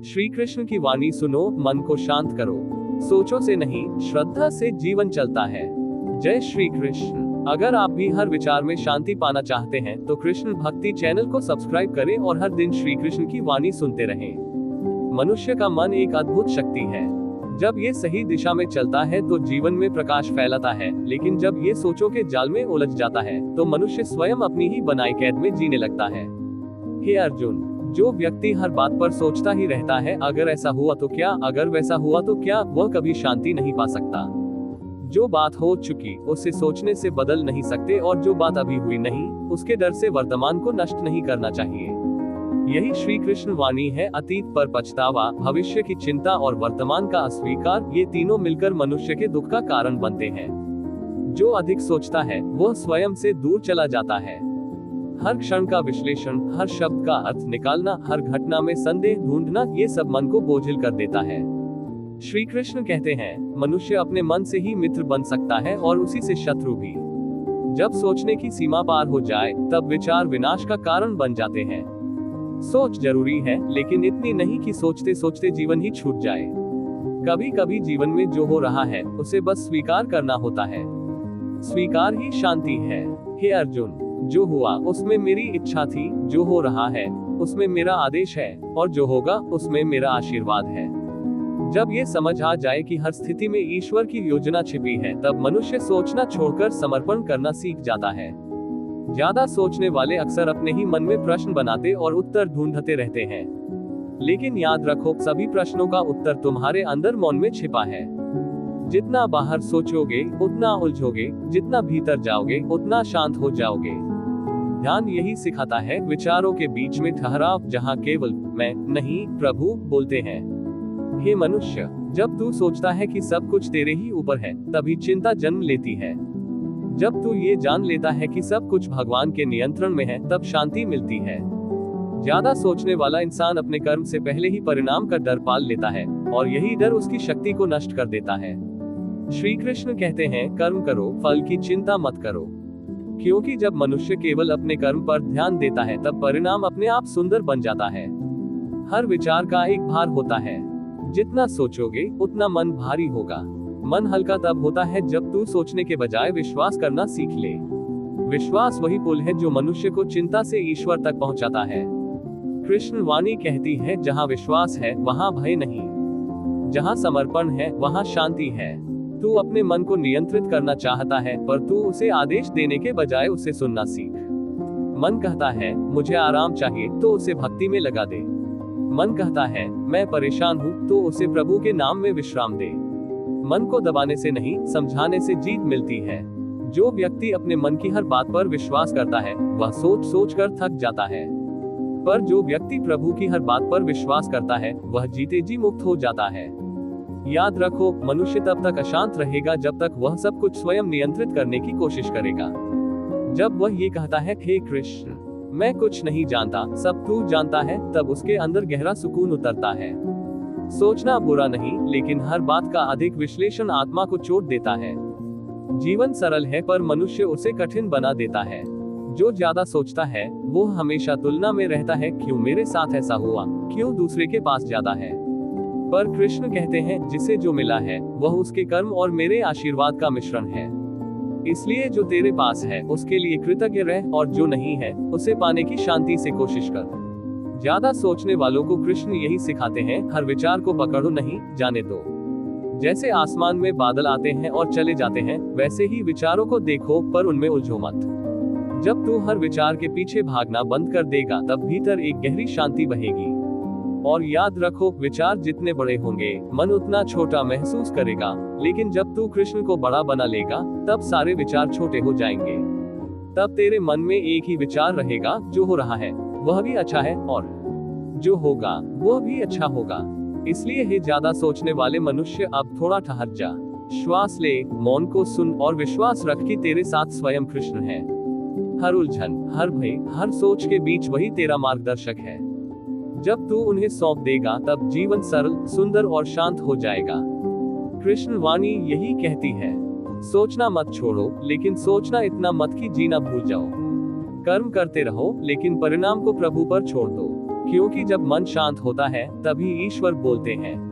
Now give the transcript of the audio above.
श्री कृष्ण की वाणी सुनो, मन को शांत करो। सोचो से नहीं, श्रद्धा से जीवन चलता है। जय श्री कृष्ण। अगर आप भी हर विचार में शांति पाना चाहते हैं तो कृष्ण भक्ति चैनल को सब्सक्राइब करें और हर दिन श्री कृष्ण की वाणी सुनते रहें। मनुष्य का मन एक अद्भुत शक्ति है। जब ये सही दिशा में चलता है तो जीवन में प्रकाश फैलाता है, लेकिन जब ये सोचों के जाल में उलझ जाता है तो मनुष्य स्वयं अपनी ही बनाई कैद में जीने लगता है। हे अर्जुन, जो व्यक्ति हर बात पर सोचता ही रहता है, अगर ऐसा हुआ तो क्या, अगर वैसा हुआ तो क्या, वह कभी शांति नहीं पा सकता। जो बात हो चुकी उसे सोचने से बदल नहीं सकते, और जो बात अभी हुई नहीं उसके डर से वर्तमान को नष्ट नहीं करना चाहिए। यही श्री कृष्ण वाणी है। अतीत पर पछतावा, भविष्य की चिंता और वर्तमान का अस्वीकार, ये तीनों मिलकर मनुष्य के दुख का कारण बनते हैं। जो अधिक सोचता है वह स्वयं से दूर चला जाता है। हर क्षण का विश्लेषण, हर शब्द का अर्थ निकालना, हर घटना में संदेह ढूंढना, ये सब मन को बोझिल कर देता है। श्री कृष्ण कहते हैं, मनुष्य अपने मन से ही मित्र बन सकता है और उसी से शत्रु भी। जब सोचने की सीमा पार हो जाए तब विचार विनाश का कारण बन जाते हैं। सोच जरूरी है, लेकिन इतनी नहीं कि सोचते सोचते जीवन ही छूट जाए। कभी कभी जीवन में जो हो रहा है उसे बस स्वीकार करना होता है। स्वीकार ही शांति है। हे अर्जुन, जो हुआ उसमें मेरी इच्छा थी, जो हो रहा है उसमें मेरा आदेश है, और जो होगा उसमें मेरा आशीर्वाद है। जब ये समझ आ जाए कि हर स्थिति में ईश्वर की योजना छिपी है, तब मनुष्य सोचना छोड़कर समर्पण करना सीख जाता है। ज्यादा सोचने वाले अक्सर अपने ही मन में प्रश्न बनाते और उत्तर ढूंढते रहते हैं, लेकिन याद रखो, सभी प्रश्नों का उत्तर तुम्हारे अंदर मौन में छिपा है। जितना बाहर सोचोगे उतना उलझोगे, जितना भीतर जाओगे उतना शांत हो जाओगे। ध्यान यही सिखाता है, विचारों के बीच में ठहराव, जहाँ केवल मैं नहीं प्रभु बोलते हैं। हे मनुष्य, जब तू सोचता है कि सब कुछ तेरे ही ऊपर है, तभी चिंता जन्म लेती है। जब तू ये जान लेता है कि सब कुछ भगवान के नियंत्रण में है, तब शांति मिलती है। ज्यादा सोचने वाला इंसान अपने कर्म से पहले ही परिणाम का डर पाल लेता है, और यही डर उसकी शक्ति को नष्ट कर देता है। श्री कृष्ण कहते हैं, कर्म करो, फल की चिंता मत करो। क्योंकि जब मनुष्य केवल अपने कर्म पर ध्यान देता है तब परिणाम अपने आप सुंदर बन जाता है। हर विचार का एक भार होता है। जितना सोचोगे उतना मन भारी होगा। मन हल्का तब होता है जब तू सोचने के बजाय विश्वास करना सीख ले। विश्वास वही पुल है जो मनुष्य को चिंता से ईश्वर तक पहुंचाता है। कृष्ण वाणी कहती है, जहां विश्वास है वहां भय नहीं, जहां समर्पण है वहां शांति है। तू अपने मन को नियंत्रित करना चाहता है, पर तू उसे आदेश देने के बजाय उसे सुनना सीख। मन कहता है मुझे आराम चाहिए, तो उसे भक्ति में लगा दे। मन कहता है मैं परेशान हूँ, तो उसे प्रभु के नाम में विश्राम दे। मन को दबाने से नहीं, समझाने से जीत मिलती है। जो व्यक्ति अपने मन की हर बात पर विश्वास करता है वह सोच सोच कर थक जाता है, पर जो व्यक्ति प्रभु की हर बात पर विश्वास करता है वह जीते जी मुक्त हो जाता है। याद रखो, मनुष्य तब तक अशांत रहेगा जब तक वह सब कुछ स्वयं नियंत्रित करने की कोशिश करेगा। जब वह ये कहता है, हे कृष्ण मैं कुछ नहीं जानता, सब तू जानता है, तब उसके अंदर गहरा सुकून उतरता है। सोचना बुरा नहीं, लेकिन हर बात का अधिक विश्लेषण आत्मा को चोट देता है। जीवन सरल है पर मनुष्य उसे कठिन बना देता है। जो ज्यादा सोचता है वो हमेशा तुलना में रहता है, क्यों मेरे साथ ऐसा हुआ, क्यों दूसरे के पास ज्यादा है। पर कृष्ण कहते हैं, जिसे जो मिला है वह उसके कर्म और मेरे आशीर्वाद का मिश्रण है। इसलिए जो तेरे पास है उसके लिए कृतज्ञ रह, और जो नहीं है उसे पाने की शांति से कोशिश कर। ज्यादा सोचने वालों को कृष्ण यही सिखाते हैं, हर विचार को पकड़ो नहीं, जाने दो। जैसे आसमान में बादल आते हैं और चले जाते हैं, वैसे ही विचारों को देखो पर उनमें उलझो मत। जब तू हर विचार के पीछे भागना बंद कर देगा तब भीतर एक गहरी शांति बहेगी। और याद रखो, विचार जितने बड़े होंगे मन उतना छोटा महसूस करेगा, लेकिन जब तू कृष्ण को बड़ा बना लेगा तब सारे विचार छोटे हो जाएंगे। तब तेरे मन में एक ही विचार रहेगा, जो हो रहा है वह भी अच्छा है, और जो होगा वह भी अच्छा होगा। इसलिए हे ज्यादा सोचने वाले मनुष्य, अब थोड़ा ठहर जा, श्वास ले, मौन को सुन और विश्वास रख कि तेरे साथ स्वयं कृष्ण है। हर उलझन, हर भय, हर सोच के बीच वही तेरा मार्गदर्शक है। जब तू उन्हें सौंप देगा तब जीवन सरल, सुंदर और शांत हो जाएगा। कृष्ण वाणी यही कहती है, सोचना मत छोड़ो, लेकिन सोचना इतना मत कि जीना भूल जाओ। कर्म करते रहो, लेकिन परिणाम को प्रभु पर छोड़ दो, क्योंकि जब मन शांत होता है तभी ईश्वर बोलते हैं।